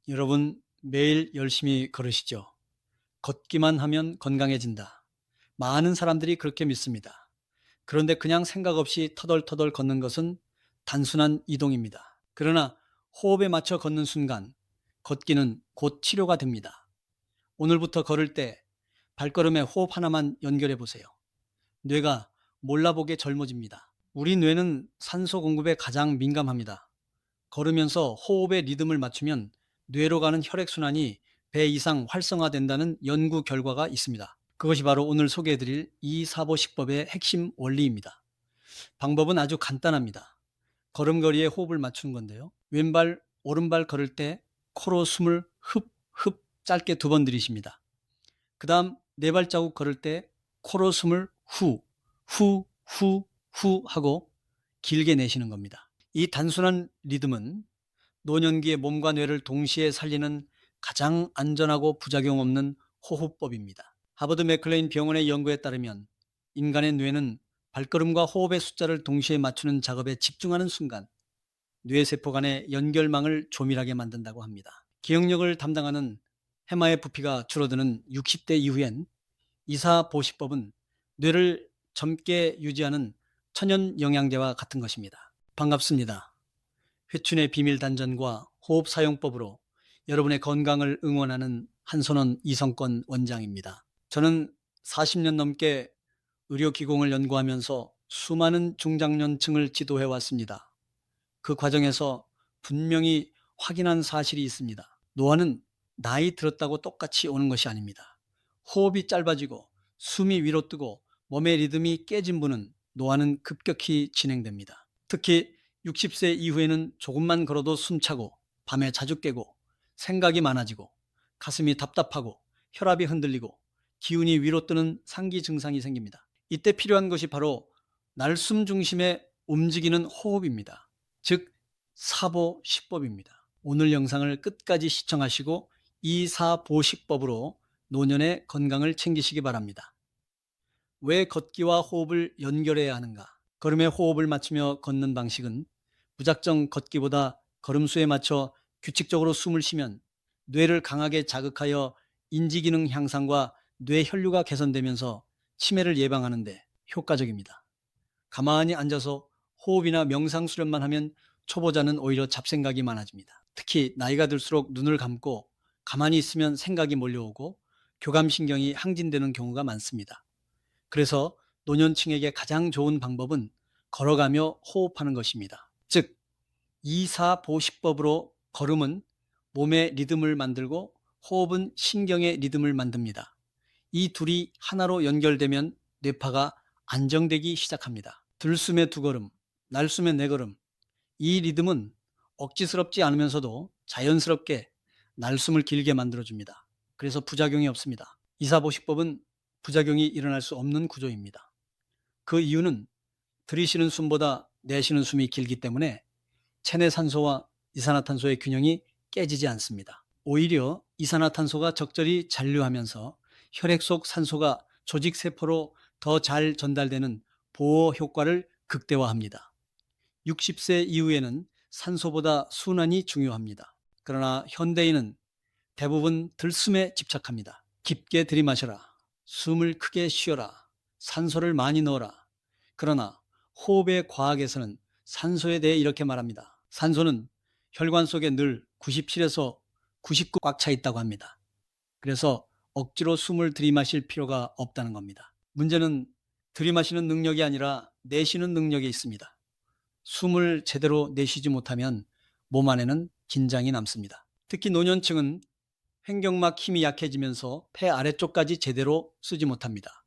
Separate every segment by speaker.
Speaker 1: 여러분 매일 열심히 걸으시죠? 걷기만 하면 건강해진다. 많은 사람들이 그렇게 믿습니다. 그런데 그냥 생각 없이 터덜터덜 걷는 것은 단순한 이동입니다. 그러나 호흡에 맞춰 걷는 순간 걷기는 곧 치료가 됩니다. 오늘부터 걸을 때 발걸음에 호흡 하나만 연결해 보세요. 뇌가 몰라보게 젊어집니다. 우리 뇌는 산소 공급에 가장 민감합니다. 걸으면서 호흡의 리듬을 맞추면 뇌로 가는 혈액순환이 배 이상 활성화된다는 연구 결과가 있습니다. 그것이 바로 오늘 소개해드릴 이사보식법의 핵심 원리입니다. 방법은 아주 간단합니다. 걸음걸이에 호흡을 맞추는 건데요. 왼발, 오른발 걸을 때 코로 숨을 흡흡 짧게 2번 들이십니다. 그 다음 네 발자국 걸을 때 코로 숨을 후 하고 길게 내쉬는 겁니다. 이 단순한 리듬은 노년기에 몸과 뇌를 동시에 살리는 가장 안전하고 부작용 없는 호흡법입니다. 하버드 맥클레인 병원의 연구에 따르면 인간의 뇌는 발걸음과 호흡의 숫자를 동시에 맞추는 작업에 집중하는 순간 뇌세포 간의 연결망을 조밀하게 만든다고 합니다. 기억력을 담당하는 해마의 부피가 줄어드는 60대 이후엔 이사보시법은 뇌를 젊게 유지하는 천연 영양제와 같은 것입니다. 반갑습니다. 회춘의 비밀 단전과 호흡 사용법으로 여러분의 건강을 응원하는 한선원 이성권 원장입니다. 저는 40년 넘게 의료기공을 연구하면서 수많은 중장년층을 지도해 왔습니다. 그 과정에서 분명히 확인한 사실이 있습니다. 노화는 나이 들었다고 똑같이 오는 것이 아닙니다. 호흡이 짧아지고 숨이 위로 뜨고 몸의 리듬이 깨진 분은 노화는 급격히 진행됩니다. 특히 60세 이후에는 조금만 걸어도 숨차고 밤에 자주 깨고 생각이 많아지고 가슴이 답답하고 혈압이 흔들리고 기운이 위로 뜨는 상기 증상이 생깁니다. 이때 필요한 것이 바로 날숨 중심의 움직이는 호흡입니다. 즉 사보시법입니다. 오늘 영상을 끝까지 시청하시고 이사보식법으로 노년의 건강을 챙기시기 바랍니다. 왜 걷기와 호흡을 연결해야 하는가? 걸음에 호흡을 맞추며 걷는 방식은 무작정 걷기보다 걸음수에 맞춰 규칙적으로 숨을 쉬면 뇌를 강하게 자극하여 인지기능 향상과 뇌 혈류가 개선되면서 치매를 예방하는 데 효과적입니다. 가만히 앉아서 호흡이나 명상 수련만 하면 초보자는 오히려 잡생각이 많아집니다. 특히 나이가 들수록 눈을 감고 가만히 있으면 생각이 몰려오고 교감신경이 항진되는 경우가 많습니다. 그래서 노년층에게 가장 좋은 방법은 걸어가며 호흡하는 것입니다. 즉 이사보식법으로 걸음은 몸의 리듬을 만들고 호흡은 신경의 리듬을 만듭니다. 이 둘이 하나로 연결되면 뇌파가 안정되기 시작합니다. 들숨에 2걸음, 날숨에 4걸음. 이 리듬은 억지스럽지 않으면서도 자연스럽게 날숨을 길게 만들어줍니다. 그래서 부작용이 없습니다. 이사보식법은 부작용이 일어날 수 없는 구조입니다. 그 이유는 들이쉬는 숨보다 내쉬는 숨이 길기 때문에 체내 산소와 이산화탄소의 균형이 깨지지 않습니다. 오히려 이산화탄소가 적절히 잔류하면서 혈액 속 산소가 조직세포로 더 잘 전달되는 보호 효과를 극대화합니다. 60세 이후에는 산소보다 순환이 중요합니다. 그러나 현대인은 대부분 들숨에 집착합니다. 깊게 들이마셔라. 숨을 크게 쉬어라. 산소를 많이 넣어라. 그러나 호흡의 과학에서는 산소에 대해 이렇게 말합니다. 산소는 혈관 속에 늘 97에서 99 꽉 차 있다고 합니다. 그래서 억지로 숨을 들이마실 필요가 없다는 겁니다. 문제는 들이마시는 능력이 아니라 내쉬는 능력에 있습니다. 숨을 제대로 내쉬지 못하면 몸 안에는 긴장이 남습니다. 특히 노년층은 횡격막 힘이 약해지면서 폐 아래쪽까지 제대로 쓰지 못합니다.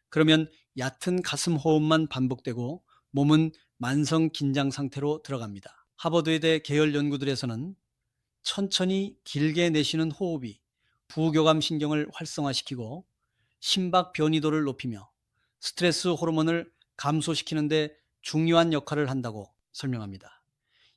Speaker 1: 그러면 얕은 가슴 호흡만 반복되고 몸은 만성 긴장 상태로 들어갑니다. 하버드의대 계열 연구들에서는 천천히 길게 내쉬는 호흡이 부교감 신경을 활성화시키고 심박 변이도를 높이며 스트레스 호르몬을 감소시키는 데 중요한 역할을 한다고 설명합니다.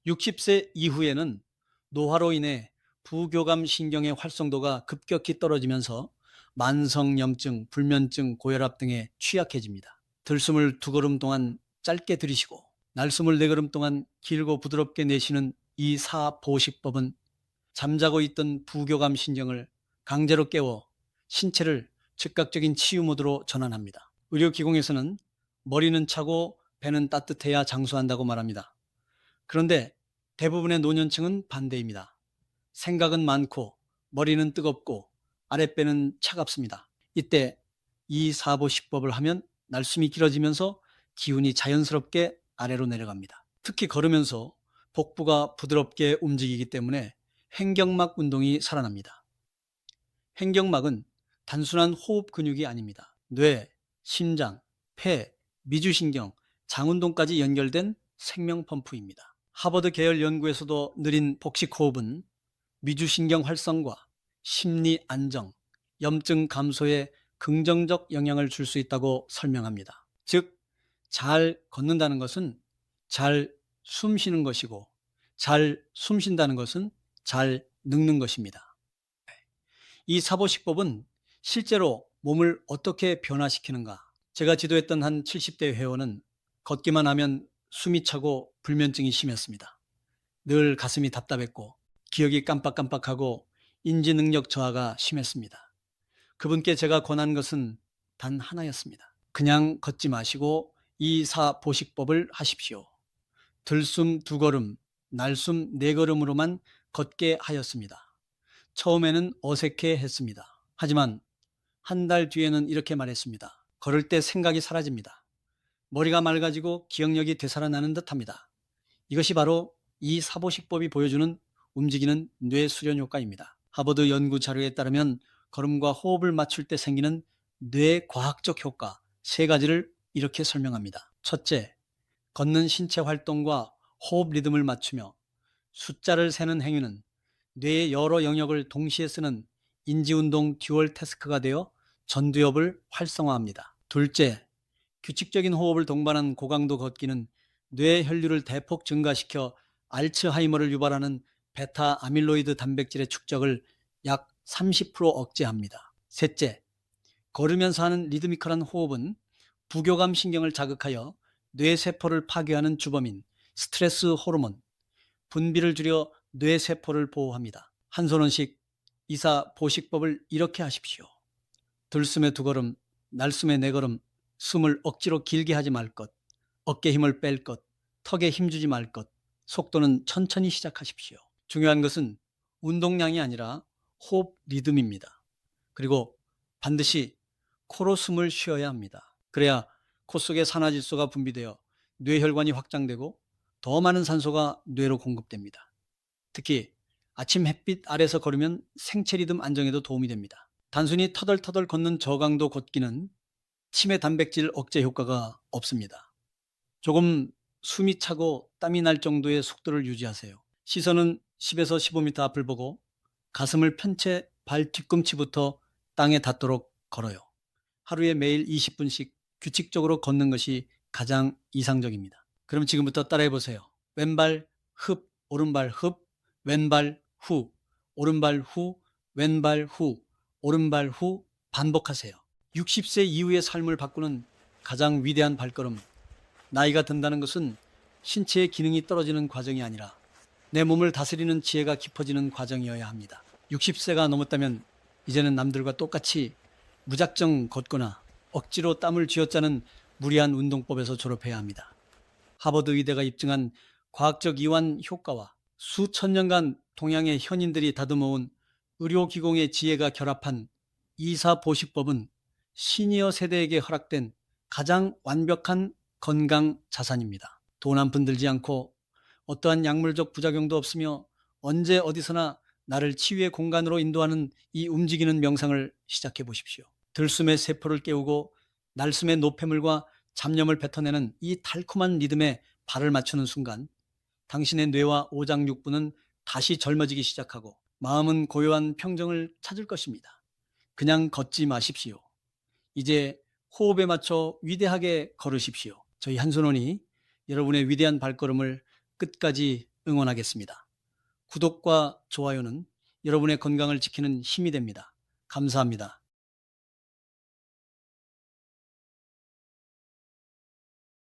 Speaker 1: 60세 이후에는 노화로 인해 부교감 신경의 활성도가 급격히 떨어지면서 만성염증, 불면증, 고혈압 등에 취약해집니다. 들숨을 2걸음 동안 짧게 들이쉬고 날숨을 4걸음 동안 길고 부드럽게 내쉬는 이 사보식법은 잠자고 있던 부교감 신경을 강제로 깨워 신체를 즉각적인 치유 모드로 전환합니다. 의료기공에서는 머리는 차고 배는 따뜻해야 장수한다고 말합니다. 그런데 대부분의 노년층은 반대입니다. 생각은 많고 머리는 뜨겁고 아랫배는 차갑습니다. 이때 이사보식법을 하면 날숨이 길어지면서 기운이 자연스럽게 아래로 내려갑니다. 특히 걸으면서 복부가 부드럽게 움직이기 때문에 횡격막 운동이 살아납니다. 횡격막은 단순한 호흡 근육이 아닙니다. 뇌, 심장, 폐, 미주신경, 장운동까지 연결된 생명 펌프입니다. 하버드 계열 연구에서도 느린 복식 호흡은 미주신경 활성과 심리 안정, 염증 감소에 긍정적 영향을 줄 수 있다고 설명합니다. 즉, 잘 걷는다는 것은 잘 숨 쉬는 것이고, 잘 숨 쉰다는 것은 잘 늙는 것입니다. 이 사보식법은 실제로 몸을 어떻게 변화시키는가? 제가 지도했던 한 70대 회원은 걷기만 하면 숨이 차고 불면증이 심했습니다. 늘 가슴이 답답했고 기억이 깜빡깜빡하고 인지 능력 저하가 심했습니다. 그분께 제가 권한 것은 단 하나였습니다. 그냥 걷지 마시고 이사보식법을 하십시오. 들숨 2걸음, 날숨 4걸음으로만 걷게 하였습니다. 처음에는 어색해 했습니다. 하지만 한 달 뒤에는 이렇게 말했습니다. 걸을 때 생각이 사라집니다. 머리가 맑아지고 기억력이 되살아나는 듯합니다. 이것이 바로 이 사보식법이 보여주는 움직이는 뇌 수련 효과입니다. 하버드 연구 자료에 따르면 걸음과 호흡을 맞출 때 생기는 뇌 과학적 효과 3가지를 이렇게 설명합니다. 첫째, 걷는 신체 활동과 호흡 리듬을 맞추며 숫자를 세는 행위는 뇌의 여러 영역을 동시에 쓰는 인지운동 듀얼 태스크가 되어 전두엽을 활성화합니다. 둘째, 규칙적인 호흡을 동반한 고강도 걷기는 뇌 혈류를 대폭 증가시켜 알츠하이머를 유발하는 베타 아밀로이드 단백질의 축적을 약 30% 억제합니다. 셋째, 걸으면서 하는 리드미컬한 호흡은 부교감 신경을 자극하여 뇌세포를 파괴하는 주범인 스트레스 호르몬, 분비를 줄여 뇌세포를 보호합니다. 한손원식 이사보식법을 이렇게 하십시오. 들숨에 2걸음, 날숨에 4걸음, 숨을 억지로 길게 하지 말 것, 어깨 힘을 뺄 것, 턱에 힘주지 말 것, 속도는 천천히 시작하십시오. 중요한 것은 운동량이 아니라 호흡 리듬입니다. 그리고 반드시 코로 숨을 쉬어야 합니다. 그래야 코 속에 산화질소가 분비되어 뇌혈관이 확장되고 더 많은 산소가 뇌로 공급됩니다. 특히 아침 햇빛 아래서 걸으면 생체 리듬 안정에도 도움이 됩니다. 단순히 터덜터덜 걷는 저강도 걷기는 치매 단백질 억제 효과가 없습니다. 조금 숨이 차고 땀이 날 정도의 속도를 유지하세요. 시선은 10에서 15m 앞을 보고 가슴을 편 채 발 뒤꿈치부터 땅에 닿도록 걸어요. 하루에 매일 20분씩 규칙적으로 걷는 것이 가장 이상적입니다. 그럼 지금부터 따라해 보세요. 왼발 흡, 오른발 흡, 왼발 후, 오른발 후, 왼발 후, 오른발 후 반복하세요. 60세 이후의 삶을 바꾸는 가장 위대한 발걸음. 나이가 든다는 것은 신체의 기능이 떨어지는 과정이 아니라 내 몸을 다스리는 지혜가 깊어지는 과정이어야 합니다. 60세가 넘었다면 이제는 남들과 똑같이 무작정 걷거나 억지로 땀을 쥐어짜는 무리한 운동법에서 졸업해야 합니다. 하버드 의대가 입증한 과학적 이완 효과와 수천 년간 동양의 현인들이 다듬어온 의료기공의 지혜가 결합한 이사보식법은 시니어 세대에게 허락된 가장 완벽한 건강 자산입니다. 돈 한 푼 들지 않고 어떠한 약물적 부작용도 없으며 언제 어디서나 나를 치유의 공간으로 인도하는 이 움직이는 명상을 시작해 보십시오. 들숨의 세포를 깨우고 날숨의 노폐물과 잡념을 뱉어내는 이 달콤한 리듬에 발을 맞추는 순간 당신의 뇌와 오장육부는 다시 젊어지기 시작하고 마음은 고요한 평정을 찾을 것입니다. 그냥 걷지 마십시오. 이제 호흡에 맞춰 위대하게 걸으십시오. 저희 한손원이 여러분의 위대한 발걸음을 끝까지 응원하겠습니다. 구독과 좋아요는 여러분의 건강을 지키는 힘이 됩니다. 감사합니다.